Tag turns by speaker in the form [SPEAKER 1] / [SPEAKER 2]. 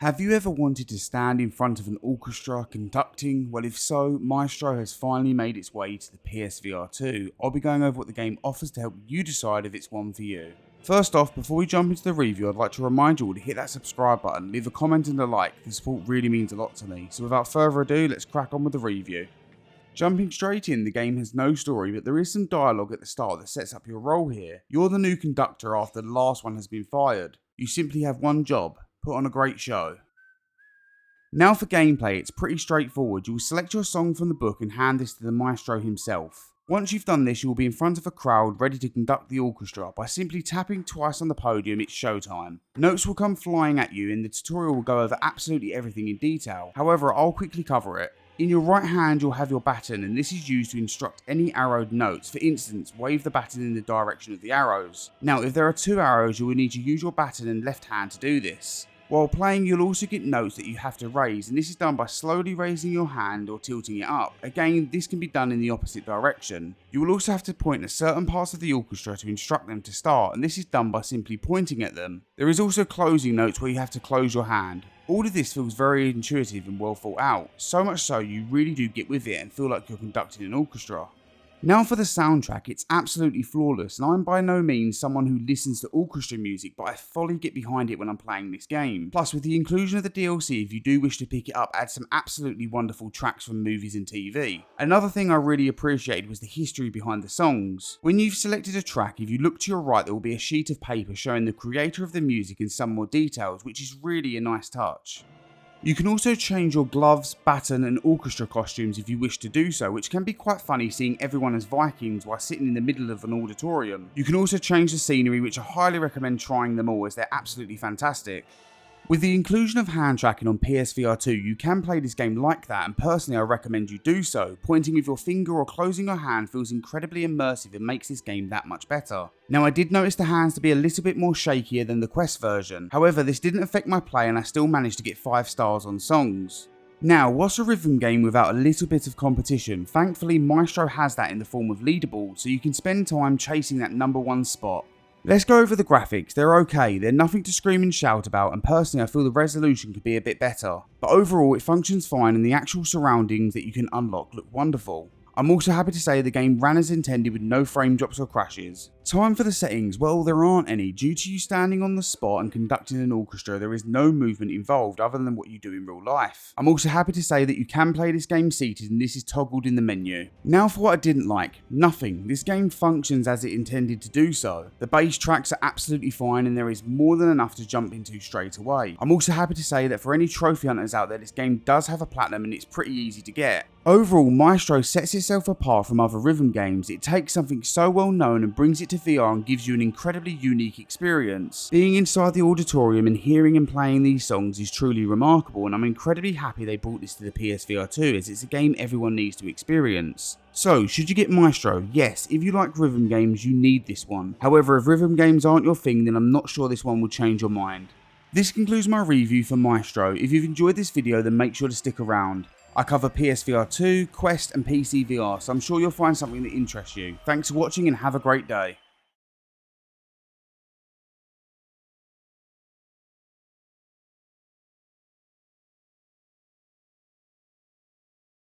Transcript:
[SPEAKER 1] Have you ever wanted to stand in front of an orchestra conducting? Well, if so, Maestro has finally made its way to the PSVR2. I'll be going over what the game offers to help you decide if it's one for you. First off, before we jump into the review, I'd like to remind you all to hit that subscribe button, leave a comment and a like. The support really means a lot to me. So without further ado, let's crack on with the review. Jumping straight in, the game has no story, but there is some dialogue at the start that sets up your role here. You're the new conductor after the last one has been fired. You simply have one job: put on a great show. Now for gameplay, it's pretty straightforward. You will select your song from the book and hand this to the maestro himself. Once you've done this, you will be in front of a crowd ready to conduct the orchestra. By simply tapping twice on the podium, it's showtime. Notes will come flying at you and the tutorial will go over absolutely everything in detail. However, I'll quickly cover it. In your right hand you'll have your baton, and this is used to instruct any arrowed notes. For instance, wave the baton in the direction of the arrows. Now if there are two arrows, you will need to use your baton and left hand to do this. While playing, you'll also get notes that you have to raise, and this is done by slowly raising your hand or tilting it up. Again, this can be done in the opposite direction. You will also have to point at certain parts of the orchestra to instruct them to start, and this is done by simply pointing at them. There is also closing notes where you have to close your hand. All of this feels very intuitive and well thought out, so much so you really do get with it and feel like you're conducting an orchestra. Now for the soundtrack, it's absolutely flawless, and I'm by no means someone who listens to orchestra music, but I fully get behind it when I'm playing this game. Plus, with the inclusion of the DLC, if you do wish to pick it up, adds some absolutely wonderful tracks from movies and TV. Another thing I really appreciated was the history behind the songs. When you've selected a track, if you look to your right, there will be a sheet of paper showing the creator of the music and some more details, which is really a nice touch. You can also change your gloves, baton and orchestra costumes if you wish to do so, which can be quite funny seeing everyone as Vikings while sitting in the middle of an auditorium. You can also change the scenery, which I highly recommend trying them all as they're absolutely fantastic. With the inclusion of hand tracking on PSVR2, you can play this game like that, and personally I recommend you do so. Pointing with your finger or closing your hand feels incredibly immersive and makes this game that much better. Now I did notice the hands to be a little bit more shakier than the Quest version, however this didn't affect my play and I still managed to get 5 stars on songs. Now, what's a rhythm game without a little bit of competition? Thankfully Maestro has that in the form of leaderboards, so you can spend time chasing that #1 spot. Let's go over the graphics. They're okay, they're nothing to scream and shout about, and personally I feel the resolution could be a bit better. But overall it functions fine and the actual surroundings that you can unlock look wonderful. I'm also happy to say the game ran as intended with no frame drops or crashes. Time for the settings, well there aren't any. Due to you standing on the spot and conducting an orchestra, there is no movement involved other than what you do in real life. I'm also happy to say that you can play this game seated and this is toggled in the menu. Now for what I didn't like. Nothing. This game functions as it intended to do so. The bass tracks are absolutely fine and there is more than enough to jump into straight away. I'm also happy to say that for any trophy hunters out there, this game does have a platinum and it's pretty easy to get. Overall, Maestro sets itself apart from other rhythm games. It takes something so well known and brings it to VR and gives you an incredibly unique experience. Being inside the auditorium and hearing and playing these songs is truly remarkable, and I'm incredibly happy they brought this to the PSVR2 as it's a game everyone needs to experience. So, should you get Maestro? Yes, if you like rhythm games you need this one. However, if rhythm games aren't your thing then I'm not sure this one will change your mind. This concludes my review for Maestro. If you've enjoyed this video then make sure to stick around. I cover PSVR2, Quest and PC VR, so I'm sure you'll find something that interests you. Thanks for watching and have a great day.